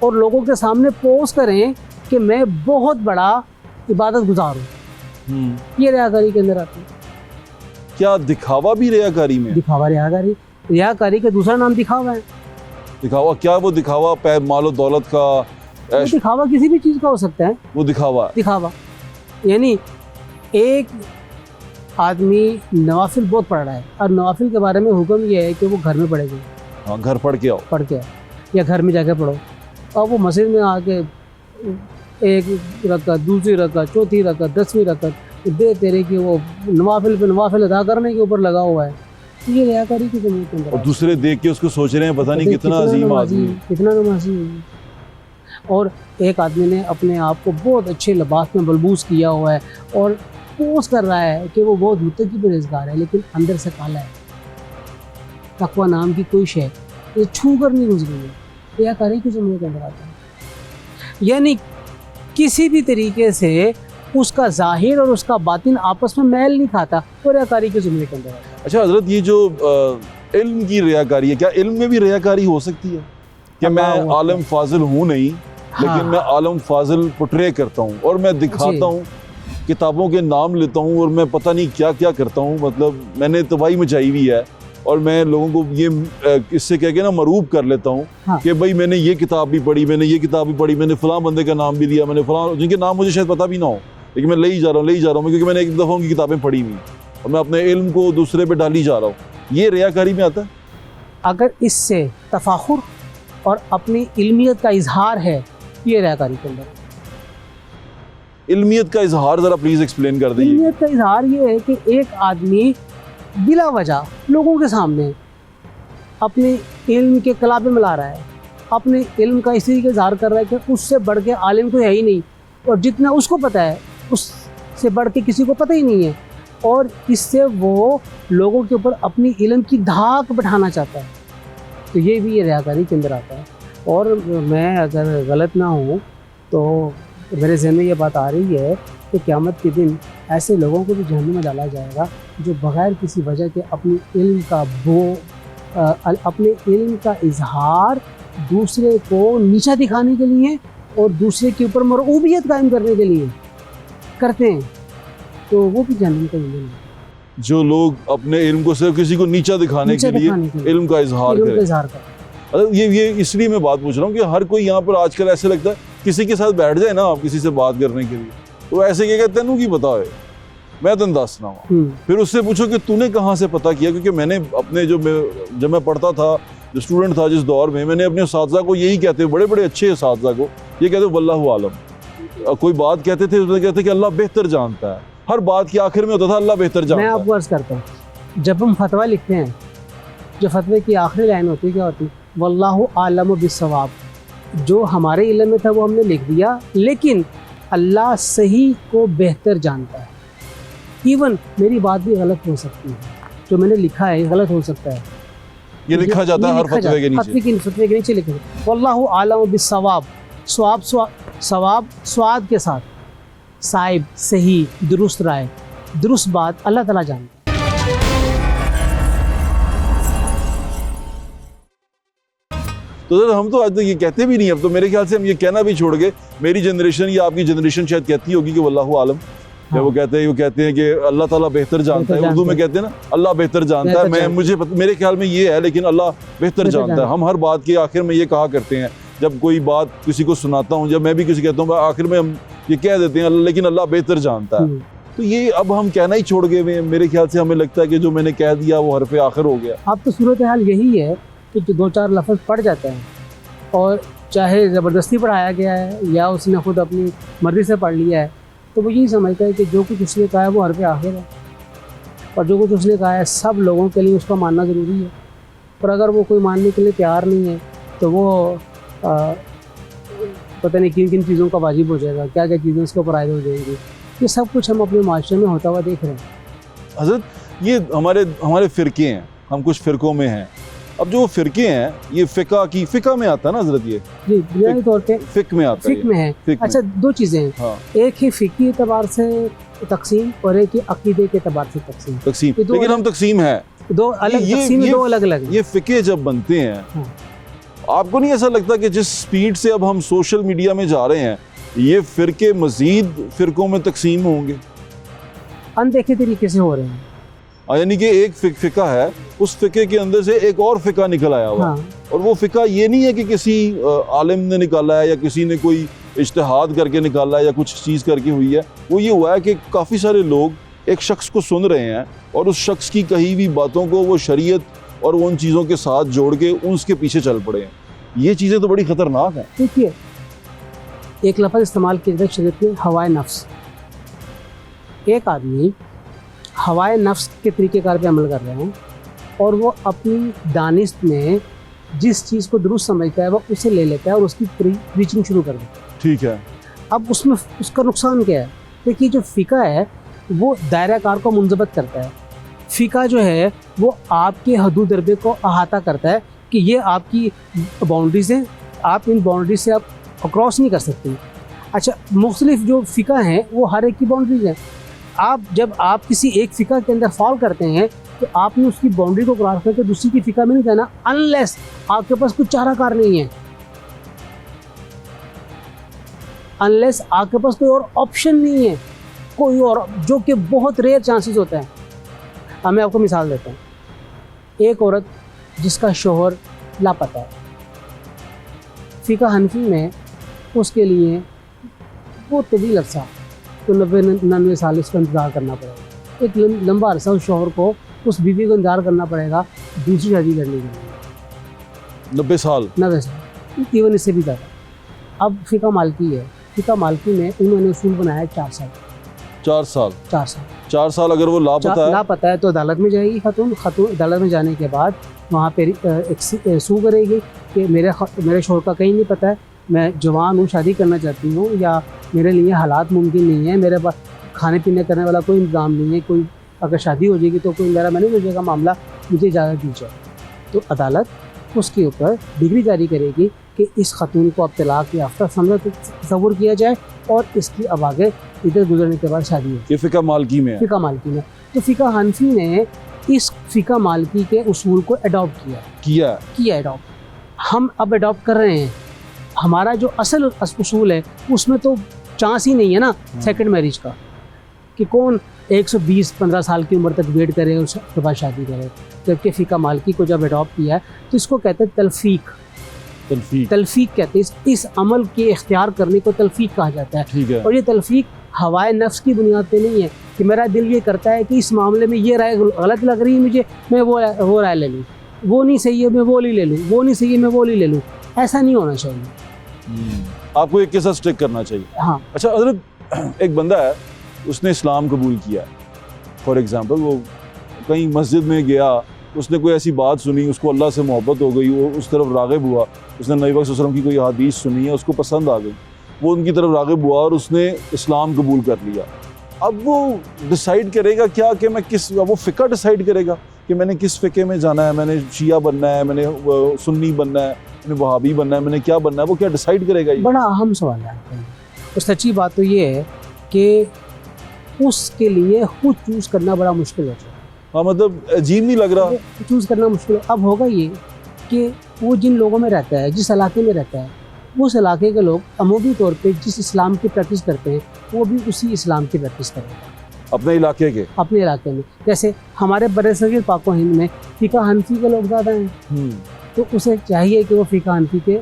اور لوگوں کے سامنے پوز کریں کہ میں بہت بڑا عبادت گزار ہوں. یہ ریاکاری کے اندر آتی ہے. کیا دکھاوا بھی ریاکاری میں؟ دکھاوا ریاکاری کا دوسرا نام دکھاوا ہے. دکھاوا کیا؟ وہ دکھاوا مال و دولت کا؟ وہ دکھاوا کسی بھی چیز کا ہو سکتا ہے. وہ دکھاوا یعنی ایک آدمی نوافل بہت پڑھ رہا ہے اور نوافل کے بارے میں حکم یہ ہے کہ وہ گھر میں پڑھے گا. ہاں گھر پڑھ کے آؤ یا گھر میں جا کے پڑھو. اور وہ مسجد میں آ کے ایک رکعت، دوسری رکعت، چوتھی رکعت، 10ویں رکعت دے تیرے کہ وہ نوافل پہ نوافل ادا کرنے کے اوپر لگا ہوا ہے. یہ ریاکاری کی ضرورت ہے. اور دوسرے دیکھ کے اس کو سوچ رہے ہیں پتہ نہیں کتنا عظیم آدمی ہے، کتنا نمازی ہے. اور ایک آدمی نے اپنے آپ کو بہت اچھے لباس میں ملبوس کیا ہوا ہے اور پوز کر رہا ہے کہ وہ بہت متقی پرہیزگار ہے، لیکن اندر سے کالا ہے. تقویٰ نام کی کوئی شے یہ چھو کر نہیں گزری ہے. ریاکاری کی ضرورت اندر آتا ہے. یعنی کسی بھی طریقے سے اس کا ظاہر اور اس کا باطن آپس میں میل نہیں کھاتا، وہ ریاکاری کی ضرورت کے اندر آتا ہے. اچھا حضرت، یہ جو علم کی ریاکاری ہے، کیا علم میں بھی ریاکاری ہو سکتی ہے؟ کہ میں عالم فاضل ہوں نہیں، لیکن میں عالم فاضل پورٹرے کرتا ہوں اور میں دکھاتا ہوں، کتابوں کے نام لیتا ہوں اور میں پتہ نہیں کیا کیا کرتا ہوں. مطلب میں نے تباہی مچائی ہوئی ہے اور میں لوگوں کو یہ اس سے کہہ کے نا مروب کر لیتا ہوں کہ بھائی میں نے یہ کتاب بھی پڑھی، میں نے یہ کتاب بھی پڑھی، میں نے فلاں بندے کا نام بھی لیا، میں نے فلاں جن کے نام مجھے شاید پتہ بھی نہ ہو، لیکن میں لے ہی جا رہا ہوں کیونکہ میں نے ایک دفعہ ان کی کتابیں پڑھی ہوئی اور میں اپنے علم کو دوسرے پہ ڈالی جا رہا ہوں. یہ ریاکاری میں آتا ہے؟ اگر اس سے تفاخر اور اپنی علمیت کا اظہار ہے، یہ ریاکاری کے اندر. علمیت کا اظہار ذرا پلیز ایکسپلین کر دیں. علمیت کا اظہار یہ ہے کہ ایک آدمی بلا وجہ لوگوں کے سامنے اپنے علم کے کلابے ملا رہا ہے، اپنے علم کا اس طریقے اظہار کر رہا ہے کہ اس سے بڑھ کے عالم کوئی ہے ہی نہیں، اور جتنا اس کو پتہ ہے اس سے بڑھ کے کسی کو پتہ ہی نہیں ہے، اور اس سے وہ لوگوں کے اوپر اپنی علم کی دھاک بٹھانا چاہتا ہے. تو یہ بھی یہ ریاکاری کے اندر آتا ہے. اور میں اگر غلط نہ ہوں تو میرے ذہن میں یہ بات آ رہی ہے کہ قیامت کے دن ایسے لوگوں کو بھی جہنم میں ڈالا جائے گا جو بغیر کسی وجہ کے اپنے علم کا اظہار دوسرے کو نیچا دکھانے کے لیے اور دوسرے کے اوپر مرعوبیت قائم کرنے کے لیے کرتے ہیں، تو وہ بھی جہنم کا ایندھن ہے. جو لوگ اپنے علم کو صرف کسی کو نیچا دکھانے کے لیے علم کا اظہار کریں. یہ اس لیے میں بات پوچھ رہا ہوں کہ ہر کوئی یہاں پر آج کل ایسے لگتا ہے کسی کے ساتھ بیٹھ جائے نا آپ کسی سے بات کرنے کے لیے تو ایسے کہ تینوں کی پتا ہے میں تن دسنا ہوں، پھر اس سے پوچھو کہ تو نے کہاں سے پتہ کیا. کیونکہ میں نے اپنے جب میں پڑھتا تھا، جو اسٹوڈنٹ تھا جس دور میں نے اپنے اساتذہ کو یہی کہتے، بڑے بڑے اچھے اساتذہ کو یہ کہتے واللہ عالم. کوئی بات کہتے تھے تو کہتے کہ اللہ بہتر جانتا ہے. ہر بات کے آخر میں ہوتا تھا اللہ بہتر جانتا ہے. میں آپ کو عرض کرتا ہوں، جب ہم فتویٰ لکھتے ہیں، جو فتوے کی آخری لائن ہوتی کیا ہوتی؟ واللہ عالم بالصواب. جو ہمارے علم میں تھا وہ ہم نے لکھ دیا، لیکن اللہ صحیح کو بہتر جانتا ہے. ایون میری بات بھی غلط ہو سکتی ہے، جو میں نے لکھا ہے غلط ہو سکتا ہے. یہ لکھا جاتا ہے ہر فتوے کے نیچے، فتوے کے نیچے لکھا ہے واللہ عالم بالصواب. ثواب سواد کے ساتھ، صائب صحیح درست رائے، درست بات اللہ تعالیٰ جانتا ہے. تو سر ہم تو آج تک یہ کہتے بھی نہیں، اب تو میرے خیال سے ہم یہ کہنا بھی چھوڑ گئے. میری جنریشن یا آپ کی جنریشن شاید کہتی ہوگی کہ واللہ عالم. وہ کہتے ہیں کہ اللہ تعالیٰ بہتر جانتا ہے. اردو میں کہتے ہیں نا اللہ بہتر جانتا ہے. میرے خیال میں یہ ہے، لیکن اللہ بہتر جانتا ہے. ہم ہر بات کے آخر میں یہ کہا کرتے ہیں، جب کوئی بات کسی کو سناتا ہوں، جب میں بھی کسی کہتا ہوں آخر میں ہم یہ کہہ دیتے ہیں لیکن اللہ بہتر جانتا ہے. تو یہ اب ہم کہنا ہی چھوڑ گئے ہیں. میرے خیال سے ہمیں لگتا ہے کہ جو میں نے کہہ دیا وہ حرف آخر ہو گیا. اب تو صورتحال یہی ہے کہ جو 2-4 لفظ پڑھ جاتا ہے، اور چاہے زبردستی پڑھایا گیا ہے یا اس نے خود اپنی مرضی سے پڑھ لیا ہے، تو وہ یہی سمجھتا ہے کہ جو کچھ اس نے کہا ہے وہ حرف آخر ہے، اور جو کچھ اس نے کہا ہے سب لوگوں کے لیے اس کا ماننا ضروری ہے. اور اگر وہ کوئی ماننے کے لیے تیار نہیں ہے تو وہ پتہ نہیں کن کن چیزوں کا واجب ہو جائے گا، کیا کیا چیزیں اس کے اوپر عائد ہو جائیں گی. یہ سب کچھ ہم اپنے معاشرے میں ہوتا ہوا دیکھ رہے ہیں. حضرت یہ ہمارے فرقے ہیں، ہم کچھ فرقوں میں ہیں. اب جو فرقے ہیں یہ فقہ میں آتا ہے نا حضرت؟ یہ جی بنیادی طور پہ فقہ میں آتا ہے. فقہ میں ہے. اچھا 2 چیزیں ہیں، ایک ہے فقہی اعتبار سے تقسیم اور ایک ہے عقیدے کے اعتبار سے تقسیم. لیکن ہم تقسیم ہے دو الگ تقسیم، دو الگ الگ. یہ فقہ جب بنتے ہیں آپ کو نہیں ایسا لگتا کہ جس سپیڈ سے اب ہم سوشل میڈیا میں جا رہے ہیں یہ فرقے مزید فرقوں میں تقسیم ہوں گے؟ اندیکھے طریقے سے ہو رہے ہیں. یعنی کہ ایک فقہ ہے, اس فقے کے اندر سے ایک اور فقہ نکل آیا ہوا, اور وہ فقہ یہ نہیں ہے کہ کسی عالم نے نکالا ہے یا کسی نے کوئی اجتہاد کر کے نکالا ہے یا کچھ چیز کر کے ہوئی ہے. وہ یہ ہوا ہے کہ کافی سارے لوگ ایک شخص کو سن رہے ہیں اور اس شخص کی کہی ہوئی باتوں کو وہ شریعت اور ان چیزوں کے ساتھ جوڑ کے اس کے پیچھے چل پڑے ہیں. یہ چیزیں تو بڑی خطرناک ہیں. دیکھیے ایک لفظ استعمال کیا جاتا ہے شریعت میں, ہوائے نفس. ایک آدمی ہوائے نفس کے طریقہ کار پہ عمل کر رہے ہیں اور وہ اپنی دانست میں جس چیز کو درست سمجھتا ہے وہ اسے لے لیتا ہے اور اس کی پریچنگ شروع کر دیتا ہے. ٹھیک ہے. اب اس میں اس کا نقصان کیا ہے؟ دیکھیے جو فقہ ہے وہ دائرہ کار کو منضبط کرتا ہے. فقہ جو ہے وہ آپ کے حدود ضربے کو احاطہ کرتا ہے کہ یہ آپ کی باؤنڈریز ہیں, آپ ان باؤنڈریز سے آپ کراس نہیں کر سکتے. اچھا مختلف جو فقہ ہیں وہ ہر ایک کی باؤنڈریز ہیں. جب آپ کسی ایک فقہ کے اندر فال کرتے ہیں تو آپ نے اس کی باؤنڈری کو کراس کر کے دوسری کی فقہ میں نہیں جانا, انلیس آپ کے پاس کچھ چارہ کار نہیں ہے, انلیس آپ کے پاس کوئی اور آپشن نہیں ہے, کوئی اور, جو کہ بہت ریئر چانسز ہوتا ہے. اب میں آپ کو مثال دیتا ہوں. ایک عورت جس کا شوہر لاپتہ ہے, فقہ حنفی میں اس کے لیے بہت طویل عرصہ تو 90-99 سال اس کا انتظار کرنا پڑے گا. ایک لمبا عرصہ اس شوہر کو, اس بیوی کو انتظار کرنا پڑے گا دوسری شادی کرنے کے لیے. 90 سال ایون اس سے بھی زیادہ. اب فقہ مالکی ہے, فقہ مالکی میں انہوں نے اصول بنایا 4 سال. 4 سال اگر وہ لاپتہ ہے تو عدالت میں جائے گی خاتون عدالت میں جانے کے بعد وہاں پہ سو کرے گی کہ میرے شوہر کا کہیں نہیں پتہ ہے, میں جوان ہوں, شادی کرنا چاہتی ہوں, یا میرے لیے حالات ممکن نہیں ہیں, میرے پاس کھانے پینے کرنے والا کوئی انتظام نہیں ہے, کوئی اگر شادی ہو جائے گی تو کوئی میرا مینیج ہو جائے گا معاملہ, مجھے اجازت دی جائے. تو عدالت اس کے اوپر ڈگری جاری کرے گی کہ اس خاتون کو اب طلاق یافتہ تصور کیا جائے اور اس کی اب آگے ادھر گزرنے کے بعد شادی ہو. یہ فقہ مالکی میں ہے. فقہ مالکی میں. تو فقہ حنفی نے اس فقہ مالکی کے اصول کو اڈاپٹ کیا اڈاپٹ. ہم اب اڈاپٹ کر رہے ہیں. ہمارا جو اصل اصول ہے اس میں تو چانس ہی نہیں ہے نا سیکنڈ میرج کا, کہ کون 120-15 سال کی عمر تک ویٹ کرے اور اس کے بعد شادی کرے. جبکہ فقہ مالکی کو جب اڈاپٹ کیا ہے تو اس کو کہتے ہیں تلفیق کہتے ہیں. اس عمل کے اختیار کرنے کو تلفیق کہا جاتا ہے. اور یہ تلفیق ہوائے نفس کی بنیاد پہ نہیں ہے کہ میرا دل یہ کرتا ہے کہ اس معاملے میں یہ رائے غلط لگ رہی ہے مجھے, میں وہ رائے لے لوں, وہ نہیں صحیح ہے میں وہ لے لوں, وہ نہیں صحیح ہے میں وہ لے لوں. ایسا نہیں ہونا چاہیے. آپ کو ایک کے ساتھ اسٹک کرنا چاہیے. ہاں. اچھا حضرت, ایک بندہ ہے اس نے اسلام قبول کیا, فار ایگزامپل وہ کہیں مسجد میں گیا, اس نے کوئی ایسی بات سنی, اس کو اللہ سے محبت ہو گئی, وہ اس طرف راغب ہوا, اس نے نبی پاک صلی اللہ علیہ وسلم کی کوئی حدیث سنی ہے, اس کو پسند آ گئی, وہ ان کی طرف راغب ہوا اور اس نے اسلام قبول کر لیا. اب وہ ڈیسائیڈ کرے گا کیا کہ میں کس, وہ فقہ ڈیسائیڈ کرے گا کہ میں نے کس فقہ میں جانا ہے, میں نے شیعہ بننا ہے, میں نے سنی بننا ہے, میں نے وہابی بننا ہے, میں نے کیا بننا ہے, وہ کیا ڈیسائیڈ کرے گا؟ یہ بڑا اہم سوال ہے. اور سچی بات تو یہ ہے کہ اس کے لیے خود چوز کرنا بڑا مشکل ہوتا ہے. ہاں, مطلب عجیب نہیں لگ رہا چوز کرنا مشکل. اب ہوگا یہ کہ وہ جن لوگوں میں رہتا ہے, جس علاقے میں رہتا ہے, اس علاقے کے لوگ عمومی طور پہ جس اسلام کی پریکٹس کرتے ہیں وہ بھی اسی اسلام کی پریکٹس کرتے ہیں اپنے علاقے میں. جیسے ہمارے برصغیر پاک و ہند میں فقہ حنفی کے لوگ زیادہ ہیں, تو اسے چاہیے کہ وہ فقہ حنفی کے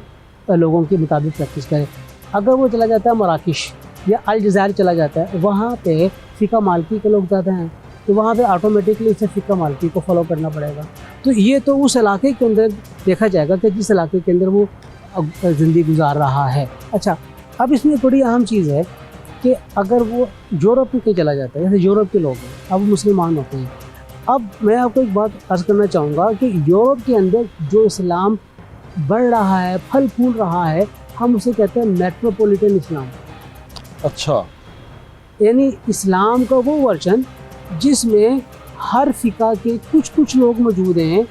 لوگوں کے مطابق پریکٹس کرے. اگر وہ چلا جاتا ہے مراکش یا الجزائر چلا جاتا ہے, وہاں پہ فقہ مالکی کے لوگ زیادہ ہیں, تو وہاں پہ آٹومیٹکلی اسے فقہ مالکی کو فالو کرنا پڑے گا. تو یہ تو اس علاقے کے اندر دیکھا جائے گا کہ جس علاقے کے اندر وہ زندگی گزار رہا ہے. اچھا, اب اس میں بڑی اہم چیز ہے کہ اگر وہ یورپ میں کہیں چلا جاتا ہے, جیسے یورپ کے لوگ ہیں, اب مسلمان ہوتے ہیں. اب میں آپ کو ایک بات عرض کرنا چاہوں گا کہ یورپ کے اندر جو اسلام بڑھ رہا ہے, پھل پھول رہا ہے, ہم اسے کہتے ہیں میٹروپولیٹن اسلام. اچھا, یعنی اسلام کا وہ ورژن جس میں ہر فقہ کے کچھ لوگ موجود ہیں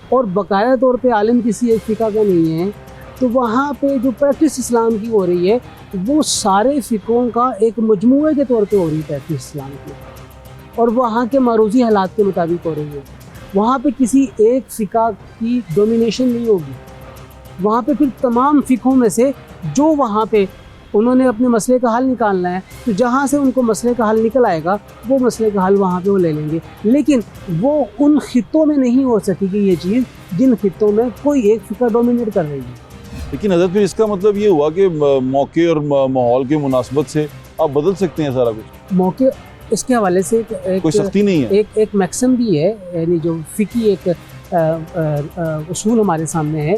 اور باقاعدہ طور پہ عالم کسی ایک فقہ کا نہیں ہے. تو وہاں پہ جو پریکٹس اسلام کی ہو رہی ہے وہ سارے فقہوں کا ایک مجموعے کے طور پہ ہو رہی ہے پریکٹس اسلام کی, اور وہاں کے معروضی حالات کے مطابق ہو رہی ہے. وہاں پہ کسی ایک فقہ کی ڈومینیشن نہیں ہوگی. وہاں پہ پھر تمام فقہوں میں سے جو وہاں پہ انہوں نے اپنے مسئلے کا حل نکالنا ہے تو جہاں سے ان کو مسئلے کا حل نکل آئے گا وہ مسئلے کا حل وہاں پہ وہ لے لیں گے. لیکن وہ ان خطوں میں نہیں ہو سکے گی یہ چیز جن خطوں میں کوئی ایک فقہ ڈومینیٹ کر رہی ہے. لیکن حضرت پھر اس کا مطلب یہ ہوا کہ موقع اور ماحول کے مناسبت سے آپ بدل سکتے ہیں سارا کچھ. موقع اس کے حوالے سے کوئی سختی نہیں ہے. ایک میکسم بھی ہے, یعنی جو فقہی ایک اصول ہمارے سامنے ہے,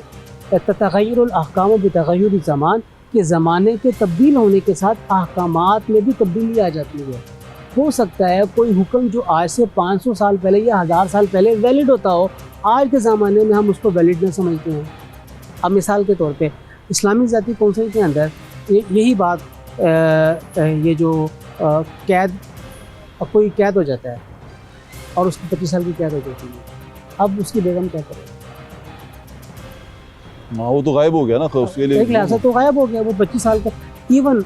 تغیر الاحکام بتغیر الزمان, کہ زمانے کے تبدیل ہونے کے ساتھ احکامات میں بھی تبدیلی آ جاتی ہے. ہو سکتا ہے کوئی حکم جو آج سے 500 سال پہلے یا 1000 سال پہلے ویلڈ ہوتا ہو, آج کے زمانے میں ہم اس کو ویلڈ نہ سمجھتے ہیں. اب مثال کے طور پہ اسلامی ذاتی کونسل کے اندر یہی بات, یہ جو قید, کوئی قید ہو جاتا ہے اور اس کی 25 سال کی قید ہو جاتی ہے, اب اس کی بیگم کیا کرے؟ ہاں وہ تو غائب ہو گیا نا, اس کے لیے ایک لحاظ تو غائب ہو گیا, وہ 25 سال کا. ایون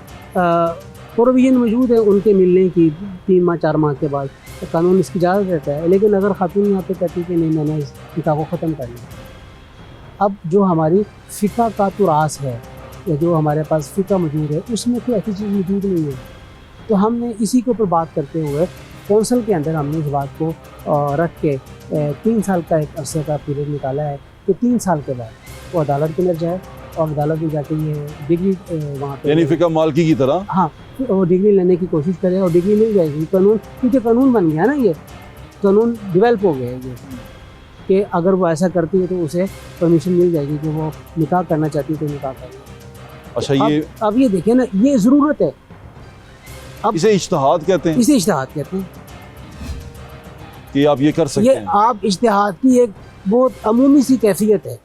پروویژن موجود ہے ان کے ملنے کی 3 ماہ 4 ماہ کے بعد, قانون اس کی اجازت دیتا ہے. لیکن اگر خاتون یہاں پہ کہتی کہ نہیں, میں نے اس نکاح کو ختم کر لیا, اب جو ہماری فقہ کا تراث ہے یا جو ہمارے پاس فقہ موجود ہے اس میں کوئی ایسی چیز موجود نہیں ہے. تو ہم نے اسی کے اوپر بات کرتے ہوئے کونسل کے اندر ہم نے اس بات کو رکھ کے 3 سال کا ایک عرصے کا پیریڈ نکالا ہے کہ 3 سال کے بعد وہ عدالت کے اندر جائے اور عدالت میں جا کے یہ ڈگری وہاں پہ, یعنی فقہ مالکی کی طرح, ہاں وہ ڈگری لینے کی کوشش کرے اور ڈگری مل جائے گی. قانون, کیونکہ قانون بن گیا نا, یہ قانون ڈیولپ ہو گیا ہے یہ, کہ اگر وہ ایسا کرتی ہے تو اسے پرمیشن مل جائے گی کہ وہ نکاح کرنا چاہتی ہے تو نکاح کرے. اچھا یہ اب یہ دیکھیں نا, یہ ضرورت ہے. اب اسے اجتہاد کہتے ہیں, اسے اجتہاد کہتے ہیں کہ آپ یہ کر سکتے یہ ہیں. آپ اجتہاد کی ایک بہت عمومی سی کیفیت ہے.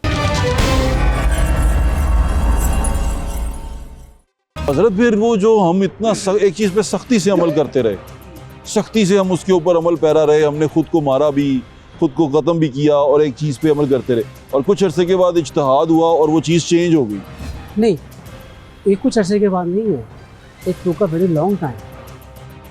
حضرت پھر وہ جو ہم اتنا ایک چیز پہ سختی سے عمل کرتے رہے, سختی سے ہم اس کے اوپر عمل پیرا رہے, ہم نے خود کو مارا بھی, خود کو ختم بھی کیا اور ایک چیز پہ عمل کرتے رہے, اور کچھ عرصے کے بعد اجتہاد ہوا اور وہ چیز چینج ہو گئی. نہیں, ایک کچھ عرصے کے بعد نہیں ہے, ایک ٹو کا ویری لانگ ٹائم.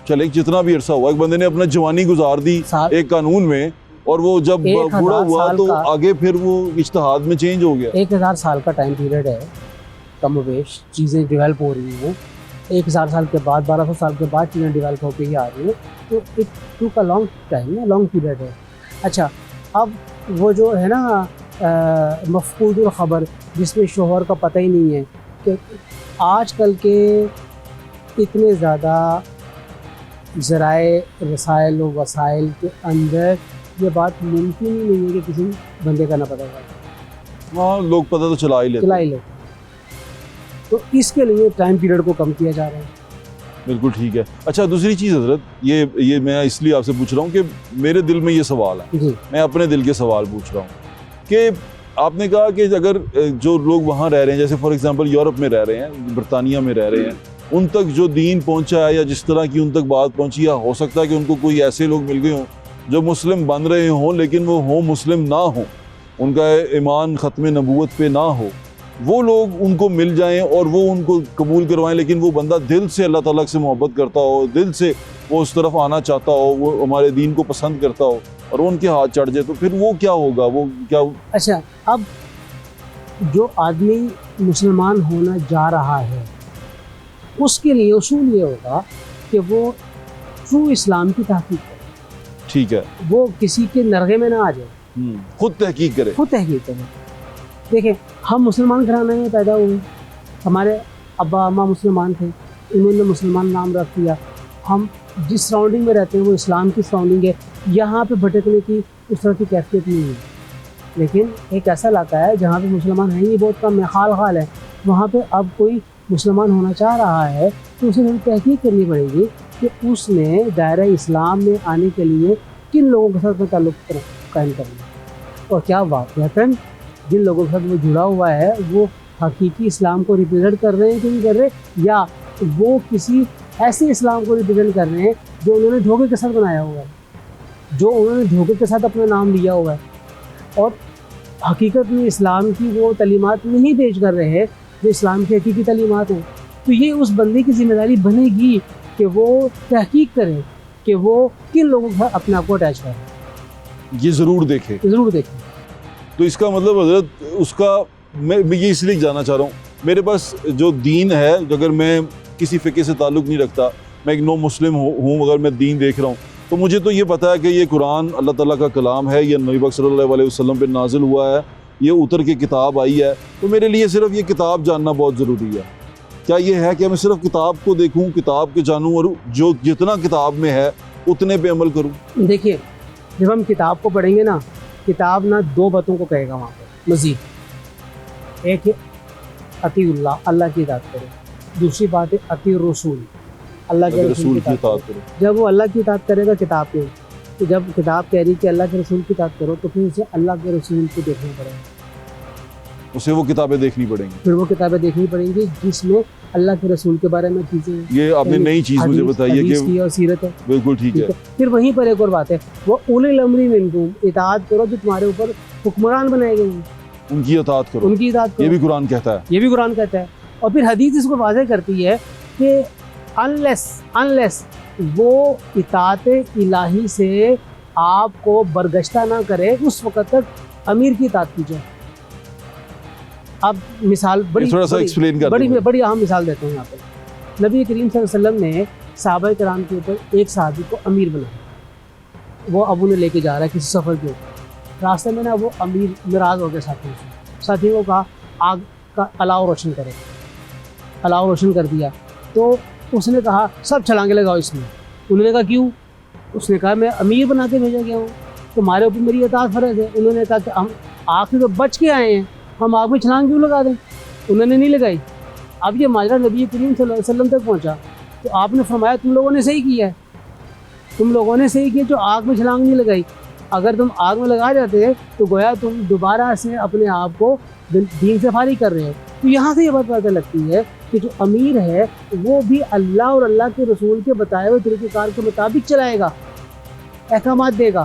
چلے جتنا بھی عرصہ ہوا, ایک بندے نے اپنا جوانی گزار دی ایک قانون میں, اور وہ جب بوڑھا ہوا تو آگے پھر وہ اجتہاد میں چینج ہو گیا. 1000 سال کا ٹائم پیریڈ ہے, کم و بیش چیزیں ڈیولپ ہو رہی ہیں. 1000 سال کے بعد 1200 سال کے بعد چیزیں ڈیولپ ہو کے ہی آ رہی ہیں, تو ایک ٹو کا لانگ ٹائم ہے, لانگ پیریڈ ہے. اچھا, اب وہ جو ہے نا مفقود الخبر, جس میں شوہر کا پتہ ہی نہیں ہے, کہ آج کل کے اتنے زیادہ ذرائع رسائل و وسائل کے اندر یہ بات ممکن ہی نہیں ہے کہ کسی بندے کا نہ پتہ چلے. ہاں لوگ پتہ تو چلا ہی لیتے. تو اس کے لیے ٹائم پیریڈ کو کم کیا جا رہا ہے. بالکل ٹھیک ہے. اچھا دوسری چیز حضرت, یہ میں اس لیے آپ سے پوچھ رہا ہوں کہ میرے دل میں یہ سوال ہے, جی میں اپنے دل کے سوال پوچھ رہا ہوں کہ آپ نے کہا کہ اگر جو لوگ وہاں رہ رہے ہیں, جیسے فار ایگزامپل یورپ میں رہ رہے ہیں, برطانیہ میں رہ رہے ہیں, ان تک جو دین پہنچا ہے یا جس طرح کی ان تک بات پہنچی ہے, ہو سکتا ہے کہ ان کو کوئی ایسے لوگ مل گئے ہوں جو مسلم بن رہے ہوں لیکن وہ ہوں مسلم نہ ہوں, ان کا ایمان ختم نبوت پہ نہ ہو, وہ لوگ ان کو مل جائیں اور وہ ان کو قبول کروائیں, لیکن وہ بندہ دل سے اللہ تعالیٰ سے محبت کرتا ہو, دل سے وہ اس طرف آنا چاہتا ہو, وہ ہمارے دین کو پسند کرتا ہو, اور وہ ان کے ہاتھ چڑھ جائے, تو پھر وہ کیا ہوگا, وہ کیا؟ اچھا, اب جو آدمی مسلمان ہونا جا رہا ہے اس کے لیے اصول یہ ہوگا کہ وہ ٹرو اسلام کی تحقیق کرے. ٹھیک ہے, وہ کسی کے نرغے میں نہ آ جائے, خود تحقیق کرے. خود تحقیق کرے. دیکھیں, ہم مسلمان گھرانے میں پیدا ہوئے, ہمارے ابا اماں مسلمان تھے, انہوں نے مسلمان نام رکھ دیا. ہم جس سراؤنڈنگ میں رہتے ہیں وہ اسلام کی سراؤنڈنگ ہے, یہاں پہ بھٹکنے کی اس طرح کی کیفیت نہیں ہے. لیکن ایک ایسا علاقہ ہے جہاں پہ مسلمان ہیں ہی بہت کم ہے, خال ہے, وہاں پہ اب کوئی مسلمان ہونا چاہ رہا ہے تو اسے تحقیق کرنی پڑے گی کہ اس نے دائرہ اسلام میں آنے کے لیے کن لوگوں کے ساتھ تعلق قائم کرنا ہے, اور کیا واقعتاً جن لوگوں کے ساتھ وہ جڑا ہوا ہے وہ حقیقی اسلام کو ریپرزینٹ کر رہے ہیں کہ نہیں کر رہے, یا وہ کسی ایسے اسلام کو ریپرزینٹ کر رہے ہیں جو انہوں نے دھوکے کے ساتھ بنایا ہوا ہے, جو انہوں نے دھوکے کے ساتھ اپنا نام لیا ہوا ہے, اور حقیقت میں اسلام کی وہ تعلیمات نہیں پیش کر رہے ہیں جو اسلام کی حقیقی تعلیمات ہیں. تو یہ اس بندے کی ذمہ داری بنے گی کہ وہ تحقیق کرے کہ وہ کن لوگوں کے ساتھ اپنے آپ کو اٹیچ کرے. یہ ضرور دیکھے. ضرور دیکھیں. تو اس کا مطلب حضرت اس کا میں یہ اس لیے جاننا چاہ رہا ہوں، میرے پاس جو دین ہے، اگر میں کسی فقہ سے تعلق نہیں رکھتا، میں ایک نو مسلم ہوں، اگر میں دین دیکھ رہا ہوں تو مجھے تو یہ پتہ ہے کہ یہ قرآن اللہ تعالیٰ کا کلام ہے، یہ نبی پاک صلی اللہ علیہ وسلم پہ نازل ہوا ہے، یہ اتر کے کتاب آئی ہے، تو میرے لیے صرف یہ کتاب جاننا بہت ضروری ہے۔ کیا یہ ہے کہ میں صرف کتاب کو دیکھوں، کتاب کے جانوں، اور جو جتنا کتاب میں ہے اتنے پہ عمل کروں؟ دیکھیے، جب ہم کتاب کو پڑھیں گے نا، کتاب نہ دو باتوں کو کہے گا وہاں پہ مزید، ایک ہے اطیع اللہ، اللہ کی اطاعت کرو، دوسری بات ہے اطیع الرسول، اللہ کے رسول کی اطاعت کرو۔ جب وہ اللہ کی اطاعت کرے گا کتاب میں، تو جب کتاب کہہ رہی کہ اللہ کے رسول کی اطاعت کرو، تو پھر اسے اللہ کے رسول کو دیکھنا پڑے گا، اسے وہ کتابیں دیکھنی پڑیں گی، پھر وہ کتابیں دیکھنی پڑیں گی جس میں اللہ کے رسول کے بارے میں چیزیں ہیں۔ یہ آپ نے نئی چیز مجھے بتائی ہے حدیث کہ کی اور سیرت ہے۔ بالکل ٹھیک ہے۔ پھر وہیں پر ایک اور بات ہے، وہ اولی الامر منکم، اطاعت کرو جو تمہارے اوپر حکمران بنائے گئے ہیں، ان کی اطاعت کرو، ان کی اطاعت کرو، یہ بھی قرآن کہتا ہے۔ یہ بھی قرآن کہتا ہے۔ اور پھر حدیث اس کو واضح کرتی ہے کہ انلیس وہ اطاعت الہی سے آپ کو برگشتہ نہ کرے، اس وقت تک امیر کی اطاعت کیجیے۔ اب مثال بڑی تھوڑا سا ایکسپلین کر دیں۔ بڑی اہم مثال دیتا ہوں یہاں پہ۔ نبی کریم صلی اللہ علیہ وسلم نے صحابہ کرام کے اوپر ایک صحابی کو امیر بنایا، وہ اب انہیں لے کے جا رہا ہے کسی سفر کے اوپر، راستے میں نا وہ امیر ناراض ہو گیا ساتھیوں کو کہا آگ کا الاؤ روشن کرے، الاؤ روشن کر دیا، تو اس نے کہا سب چھلانگے لگاؤ اس میں۔ انہوں نے کہا کیوں؟ اس نے کہا میں امیر بنا کے بھیجا گیا ہوں، تمہارے اوپر میری اطاعت فرض ہے۔ انہوں نے کہا کہ ہم آگ سے تو بچ کے آئے ہیں، ہم آگ میں چھلانگ کیوں لگا دیں؟ انہوں نے نہیں لگائی۔ اب یہ ماجرا نبی کریم صلی اللہ علیہ وسلم تک پہنچا تو آپ نے فرمایا تم لوگوں نے صحیح کیا ہے، تم لوگوں نے صحیح کیا جو آگ میں چھلانگ نہیں لگائی۔ اگر تم آگ میں لگا جاتے تو گویا تم دوبارہ سے اپنے آپ کو دین سے فارغ کر رہے ہو۔ تو یہاں سے یہ بات پتہ لگتی ہے کہ جو امیر ہے وہ بھی اللہ اور اللہ کے رسول کے بتائے ہوئے طریقہ کار کے مطابق چلائے گا، احکامات دے گا،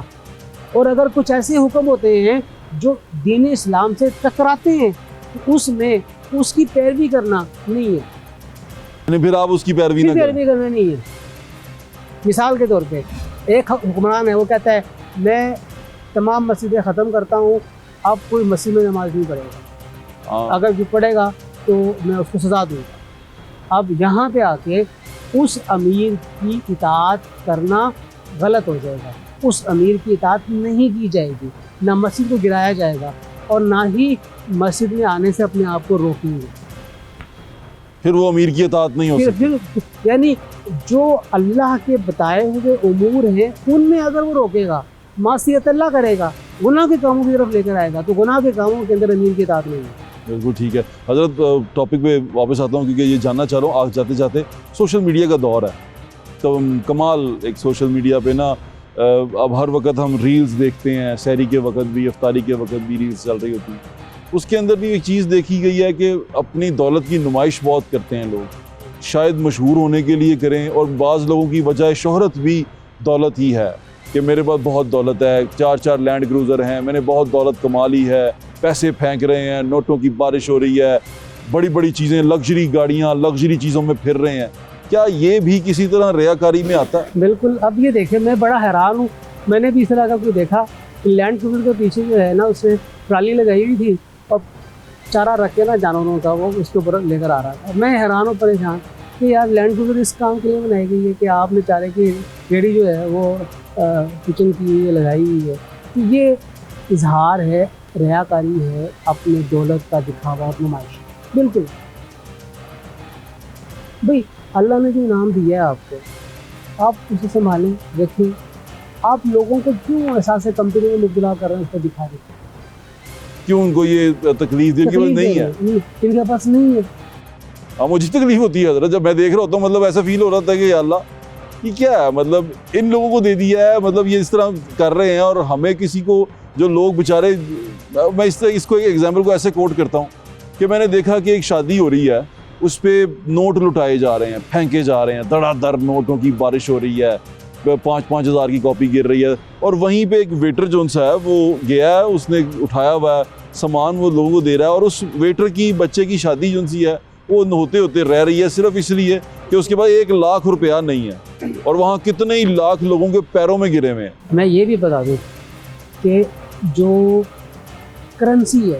اور اگر کچھ ایسے حکم ہوتے ہیں جو دین اسلام سے ٹکراتے ہیں تو اس میں اس کی پیروی کرنا نہیں ہے، یعنی پھر آپ اس کی پیروی نہ کریں۔ پیروی کرنا نہیں ہے۔ مثال کے طور پہ ایک حکمران ہے، وہ کہتا ہے میں تمام مسجدیں ختم کرتا ہوں، اب کوئی مسجد میں نماز نہیں پڑھے گا، اگر جو پڑھے گا تو میں اس کو سزا دوں گا۔ اب یہاں پہ آ کے اس امیر کی اطاعت کرنا غلط ہو جائے گا، اس امیر کی اطاعت نہیں کی جائے گی، نہ مسجد کو گرایا جائے گا اور نہ ہی مسجد میں آنے سے اپنے آپ کو روکیں گے۔ پھر وہ امیر کی اطاعت نہیں ہو سکتی۔ پھر یعنی جو اللہ کے بتائے ہوئے امور ہیں ان میں اگر وہ روکے گا، معصیت اللہ کرے گا، گناہ کے کاموں کی طرف لے کر آئے گا، تو گناہ کے کاموں کے اندر امیر کی اطاعت نہیں ہے۔ بالکل ٹھیک ہے حضرت، ٹاپک پہ واپس آتا ہوں کیونکہ یہ جاننا چاہ رہا ہوں، آج جاتے جاتے سوشل میڈیا کا دور ہے، تو کمال ایک سوشل میڈیا پہ نا اب ہر وقت ہم ریلز دیکھتے ہیں، سحری کے وقت بھی، افطاری کے وقت بھی ریلز چل رہی ہوتی ہیں۔ اس کے اندر بھی ایک چیز دیکھی گئی ہے کہ اپنی دولت کی نمائش بہت کرتے ہیں لوگ، شاید مشہور ہونے کے لیے کریں، اور بعض لوگوں کی وجہ شہرت بھی دولت ہی ہے کہ میرے پاس بہت دولت ہے، 4 لینڈ کروزر ہیں، میں نے بہت دولت کما لی ہے، پیسے پھینک رہے ہیں، نوٹوں کی بارش ہو رہی ہے، بڑی بڑی چیزیں، لگژری گاڑیاں، لگژری چیزوں میں پھر رہے ہیں۔ کیا یہ بھی کسی طرح ریاکاری میں آتا ہے؟ بالکل۔ اب یہ دیکھیں، میں بڑا حیران ہوں، میں نے بھی اس طرح کا کوئی دیکھا کہ لینڈ کروزر کے پیچھے جو ہے نا اس نے ٹرالی لگائی ہوئی تھی اور چارہ رکھ کے نا جانوروں کا وہ اس کے اوپر لے کر آ رہا تھا۔ میں حیران ہوں، پریشان کہ یار لینڈ کروزر اس کام کے لیے بنائی گئی ہے کہ آپ نے چارے کی ریڑھی جو ہے وہ کچن کی ہوئی ہے، لگائی ہوئی ہے۔ تو یہ اظہار ہے، ریاکاری ہے، اپنی دولت کا دکھاوا اور نمائش۔ بالکل بھائی، اللہ نے جو انعام دیا ہے آپ کو، آپ اسے سنبھالیں، دیکھیں۔ آپ لوگوں کو کیوں احساس کمپنی میں مبتلا کر رہے ہیں، اس کو دکھا دیں؟ کیوں ان کو یہ تکلیف دے؟ ان کے پاس نہیں ہے، ان کے پاس نہیں ہے۔ ہاں مجھے تکلیف ہوتی ہے حضرت، جب میں دیکھ رہا ہوتا ہوں، مطلب ایسا فیل ہو رہا تھا کہ یا اللہ یہ کیا ہے، مطلب ان لوگوں کو دے دیا ہے، مطلب یہ اس طرح کر رہے ہیں، اور ہمیں کسی کو جو لوگ بیچارے، میں اس کو ایک ایگزامپل کو ایسے کوٹ کرتا ہوں کہ میں نے دیکھا کہ ایک شادی ہو رہی ہے، اس پہ نوٹ لٹائے جا رہے ہیں، پھینکے جا رہے ہیں، دڑا دڑ نوٹوں کی بارش ہو رہی ہے، 5-5 ہزار کی کاپی گر رہی ہے، اور وہیں پہ ایک ویٹر جو سا ہے وہ گیا ہے، اس نے اٹھایا ہوا ہے سامان، وہ لوگوں کو دے رہا ہے، اور اس ویٹر کی بچے کی شادی جو سی ہے وہ ہوتے ہوتے رہ رہی ہے، صرف اس لیے کہ اس کے پاس 1 لاکھ روپیہ نہیں ہے، اور وہاں کتنے ہی لاکھ لوگوں کے پیروں میں گرے ہوئے ہیں۔ میں یہ بھی بتا دوں کہ جو کرنسی ہے